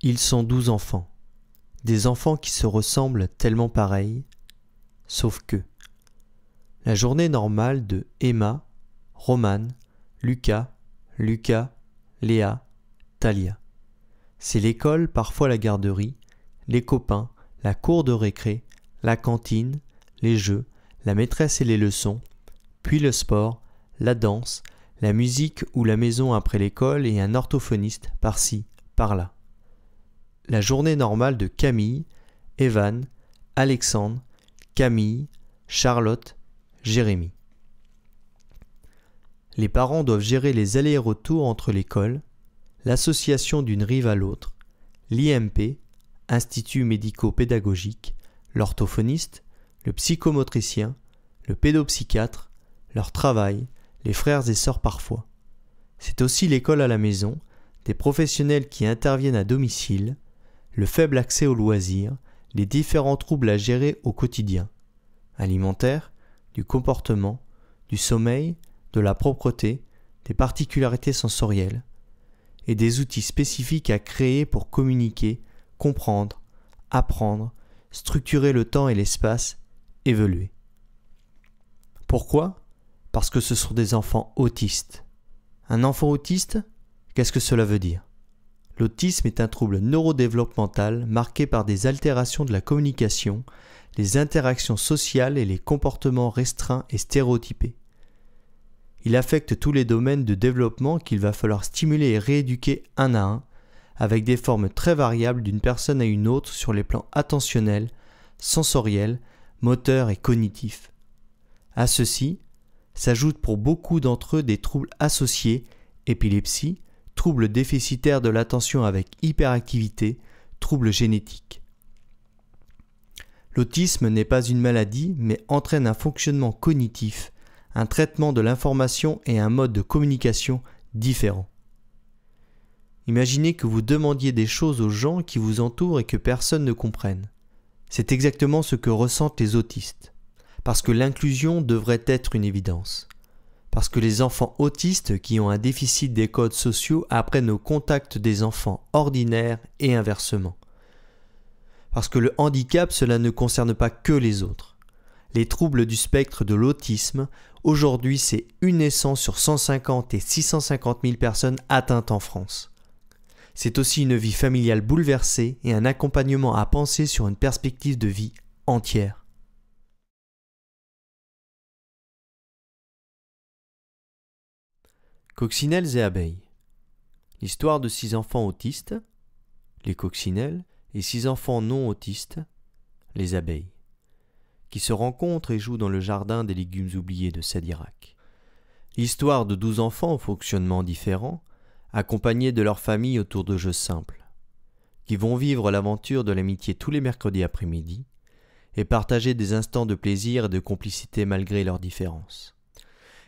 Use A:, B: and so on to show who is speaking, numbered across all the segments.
A: Ils sont 12 enfants. Des enfants qui se ressemblent tellement pareils, sauf que la journée normale de Emma, Roman, Lucas, Léa, Talia. C'est l'école, parfois la garderie, les copains, la cour de récré, la cantine, les jeux, la maîtresse et les leçons, puis le sport, la danse, la musique ou la maison après l'école et un orthophoniste par-ci, par-là. La journée normale de Camille, Evan, Alexandre, Camille, Charlotte, Jérémie. Les parents doivent gérer les allers-retours entre l'école, l'association d'une rive à l'autre, l'IMP, Institut médico-pédagogique, l'orthophoniste, le psychomotricien, le pédopsychiatre, leur travail, les frères et sœurs parfois. C'est aussi l'école à la maison, des professionnels qui interviennent à domicile, le faible accès aux loisirs, les différents troubles à gérer au quotidien, alimentaire, du comportement, du sommeil, de la propreté, des particularités sensorielles, et des outils spécifiques à créer pour communiquer, comprendre, apprendre, structurer le temps et l'espace, évoluer. Pourquoi ? Parce que ce sont des enfants autistes. Un enfant autiste, qu'est-ce que cela veut dire ? L'autisme est un trouble neurodéveloppemental marqué par des altérations de la communication, les interactions sociales et les comportements restreints et stéréotypés. Il affecte tous les domaines de développement qu'il va falloir stimuler et rééduquer un à un, avec des formes très variables d'une personne à une autre sur les plans attentionnels, sensoriels, moteurs et cognitifs. À ceci, s'ajoutent pour beaucoup d'entre eux des troubles associés, épilepsie, troubles déficitaires de l'attention avec hyperactivité, troubles génétiques. L'autisme n'est pas une maladie, mais entraîne un fonctionnement cognitif, un traitement de l'information et un mode de communication différent. Imaginez que vous demandiez des choses aux gens qui vous entourent et que personne ne comprenne. C'est exactement ce que ressentent les autistes. Parce que l'inclusion devrait être une évidence. Parce que les enfants autistes qui ont un déficit des codes sociaux apprennent au contact des enfants ordinaires et inversement. Parce que le handicap, cela ne concerne pas que les autres. Les troubles du spectre de l'autisme, aujourd'hui c'est une naissance sur 150 et 650 000 personnes atteintes en France. C'est aussi une vie familiale bouleversée et un accompagnement à penser sur une perspective de vie entière. Coccinelles et abeilles. L'histoire de 6 enfants autistes, les coccinelles, et 6 enfants non autistes, les abeilles, qui se rencontrent et jouent dans le jardin des légumes oubliés de Sadirac. L'histoire de 12 enfants au fonctionnement différent, accompagnés de leur famille autour de jeux simples, qui vont vivre l'aventure de l'amitié tous les mercredis après-midi et partager des instants de plaisir et de complicité malgré leurs différences.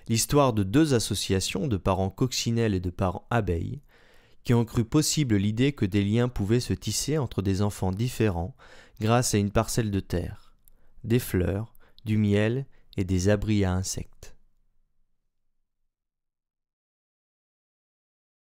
A: L'histoire de 2 associations de parents coccinelles et de parents abeilles qui ont cru possible l'idée que des liens pouvaient se tisser entre des enfants différents grâce à une parcelle de terre, des fleurs, du miel et des abris à insectes.